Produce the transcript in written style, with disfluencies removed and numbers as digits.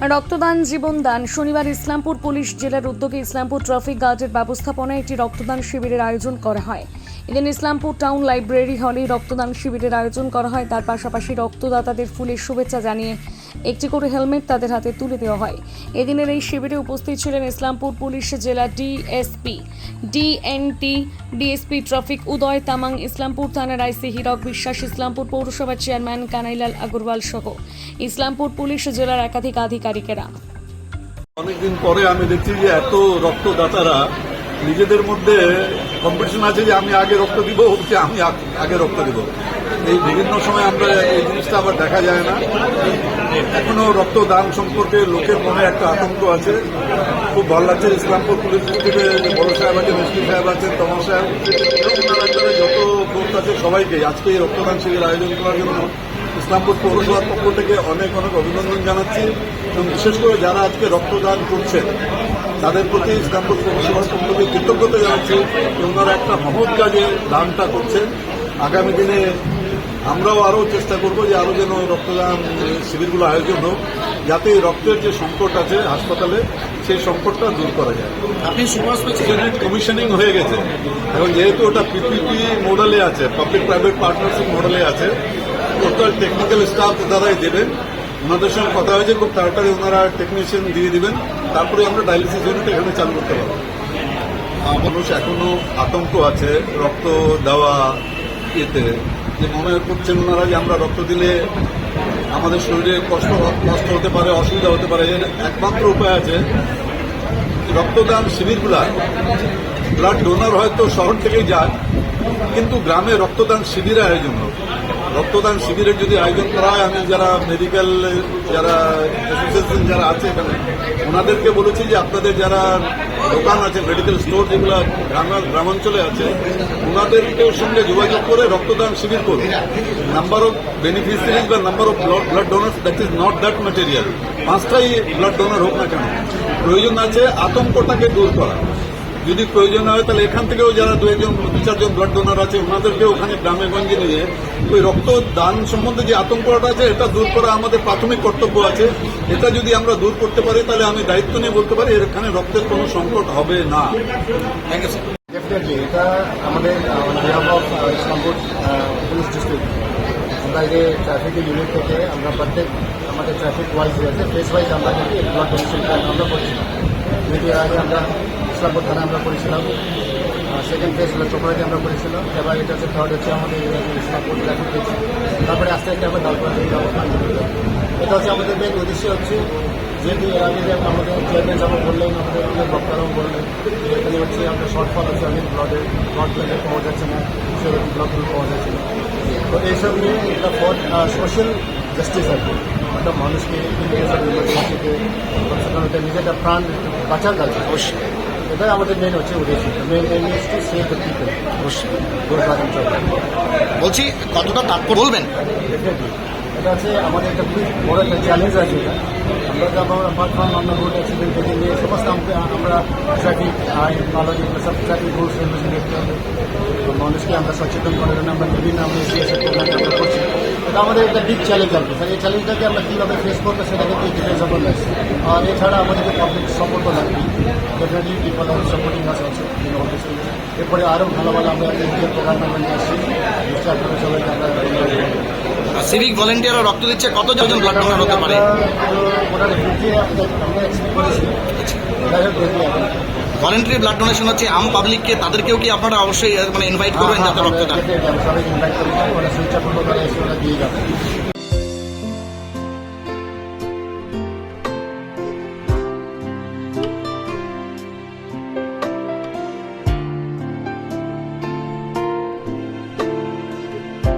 রক্তদান জীবনদান। শনিবার ইসলামপুর পুলিশ জেলার উদ্যোগে ইসলামপুর ট্রাফিক গার্ডের ব্যবস্থাপনায় একটি রক্তদান শিবিরের আয়োজন করা হয়। এদিন ইসলামপুর টাউন লাইব্রেরি হলে রক্তদান শিবিরের আয়োজন করা হয়। তার পাশাপাশি রক্তদাতাদের ফুলের শুভেচ্ছা জানিয়ে একটি করে হেলমেট তাদের হাতে তুলে দেওয়া হয়। এদিনের এই শিবিরে উপস্থিত ছিলেন ইসলামপুর পুলিশ জেলা ডিএসপি, ডিএনটি, ডিএসপি ট্রাফিক উদয় তামাং, ইসলামপুর থানার আইসি হীরক বিশ্বাস, ইসলামপুর পৌরসভার চেয়ারম্যান কানাইলাল আগরওয়াল সহ ইসলামপুর পুলিশ জেলার একাধিক আধিকারিকেরা। অনেকদিন পরে আমি দেখছি যে এত রক্তদাতারা নিজেদের মধ্যে কম্পিটিশন আছে যে আমি আগে রক্ত দিব, যে আমি আগে রক্ত দিব। এই বিভিন্ন সময় আমরা এই জিনিসটা আবার দেখা যায় না। এখনো রক্তদান সম্পর্কে লোকের মনে একটা আতঙ্ক আছে। খুব ভালো লাগছে ইসলামপুর পুলিশ থেকে বড় সাহেব আছেন, এসপি সাহেব আছেন, তমল সাহেব এবং ওনারা যত ফোর্স আছে সবাইকে আজকে এই রক্তদান শিবির আয়োজন করার জন্য ইসলামপুর পৌরসভার পক্ষ থেকে অনেক অনেক অভিনন্দন জানাচ্ছি এবং বিশেষ করে যারা আজকে রক্তদান করছেন তাদের প্রতি ইসলামপুর পৌরসভার পক্ষ থেকে কৃতজ্ঞতা জানাচ্ছি। ওনারা একটা মহৎ কাজে দানটা করছেন। আগামী দিনে আমরাও আরও চেষ্টা করব যে আরও যেন রক্তদান শিবিরগুলো আয়োজন হোক, যাতে রক্তের যে সংকট আছে হাসপাতালে সেই সংকটটা দূর করা যায়। আপনি সুভাষ ইউনিট কমিশনিং হয়ে গেছে এবং যেহেতু ওটা পিপিপি মডেলে আছে, পাবলিক প্রাইভেট পার্টনারশিপ মডেলে আছে, টোটাল টেকনিক্যাল স্টাফ দ্বারাই দেবেন। ওনাদের সঙ্গে কথা হয়েছে, খুব তাড়াতাড়ি ওনারা টেকনিশিয়ান দিয়ে দিবেন, তারপরে আমরা ডায়ালিসিস ইউনিট এখানে চালু করতে পারবো। মানুষ এখনো আতঙ্ক আছে রক্ত দেওয়া ইয়েতে, যে মনে করছেন ওনারা যে আমরা রক্ত দিলে আমাদের শরীরে কষ্ট হতে পারে, অসুবিধা হতে পারে। এর একমাত্র উপায় আছে রক্তদান শিবিরগুলা। ব্লাড ডোনার হয়তো শহর থেকেই যায়, কিন্তু গ্রামে রক্তদান শিবিরের আয়োজন হোক। রক্তদান শিবিরের যদি আয়োজন করা হয়, আমি যারা মেডিকেল যারা অ্যাসোসিয়েশন যারা আছে এখানে ওনাদেরকে বলেছি যে আপনাদের যারা দোকান আছে, মেডিকেল স্টোর যেগুলো গ্রামাঞ্চলে আছে, ওনাদেরকে সঙ্গে যোগাযোগ করে রক্তদান শিবির করুন। নাম্বার অফ বেনিফিশিয়ারিজ বা number of blood donors, that is not that material. 5টাই ব্লাড ডোনার হোক না কেন, প্রয়োজন আছে আতঙ্কটাকে দূর করা। যদি প্রয়োজন হয় তাহলে এখান থেকেও যারা দু চারজন ব্লাড ডোনার আছে ওনাদেরকে ওখানে গ্রামে গঞ্জে নিয়ে ওই রক্তদান সম্বন্ধে যে আতঙ্কটা আছে এটা দূর করা আমাদের প্রাথমিক কর্তব্য আছে। এটা যদি আমরা দূর করতে পারি তাহলে আমি দায়িত্ব নিয়ে বলতে পারি এখানে রক্তের কোনো সংকট হবে না। Thank you sir. ডেফিনেটলি এটা আমাদের ইসলামপুর পুলিশ ডিস্ট্রিক্ট, আমরা এই যে ট্রাফিক ইউনিট থেকে আমরা প্রত্যেক আমাদের ট্রাফিক ওয়াইজ আছে, ফেস ওয়াইজ আমরা কিন্তু ব্লাড ডোনেশন আমরা করছিলাম। যেটি আগে আমরা ইসলামপুর থানা আমরা করেছিলাম, সেকেন্ড ফেজ হলো চোপড়াতে আমরা করেছিলাম, এবার এটা হচ্ছে থার্ড হচ্ছে আমাদের ইসলামপুর ট্রাফিক ফেজ। তারপরে আস্তে আস্তে আমরা দলপড়া এটা হচ্ছে আমাদের মেন উদ্দেশ্য হচ্ছে যেহেতু এর আগে যে আমাদের চেয়ারম্যান সাহেব বললেন, আমাদের অনেক বক্তারাও বললেন যে এখানে হচ্ছে আমাদের শর্টফল আছে, অনেক ব্লাড পাওয়া যাচ্ছে না, সেরকম ব্লডগুলো পাওয়া যাচ্ছে না। তো এইসব নিয়ে এটা ফর সোশ্যাল জাস্টিস আর কি, একটা মানুষকে থেকে নিজেদের প্রাণ বাঁচার কাছে অবশ্যই এটাই আমাদের মেন হচ্ছে উদ্দেশ্য। Main is to save the people. অবশ্যই বলছি কতটা তাৎপর্য বলবেন? ডেফিনেটলি এটা হচ্ছে আমাদের একটা খুব বড় একটা চ্যালেঞ্জ আছে। এটা আমরা যেমন অ্যাপার্ট ফ্রম আমরা রোড অ্যাক্সিডেন্ট থেকে নিয়ে সমস্ত আমরা ট্রাফিক আইন পালন এগুলো সব ট্রাফিক রুলস রেগুলেশন দেখতে হবে। মানুষকে আমরা সচেতন করার জন্য আমরা বিভিন্ন আমরা প্রোগ্রাম আমরা করছি। এটা আমাদের একটা বিগ চ্যালেঞ্জ আর কি। এই চ্যালেঞ্জটাকে আমরা কীভাবে ফেস করবো সেটা কিন্তু ডিপেন্ডস অন দ্যাট। আর এছাড়া আমাদের যে পাবলিক সাপোর্টও লাগবে, ডেফিনেটলি পিপল আর সাপোর্টিং আস অলসো। এরপরে আরও ভালো ভালো আমরা নিজের প্রোগ্রাম আমরা নিয়ে আসছি, নিশ্চয়ই আপনারা সবাইকে আমরা সিভিক ভলেন্টিয়াররা রক্ত দিচ্ছে, কতজন ব্লাড ডোনার হতে পারে? ভলেন্টারি ব্লাড ডোনেশন হচ্ছে আম পাবলিককে, তাদেরকেও কি আপনারা অবশ্যই মানে ইনভাইট করবেন যাতে রক্ত দেন? সবাই ইনভাইট করি, ওরা সুইচ আপ দিয়ে যাবে।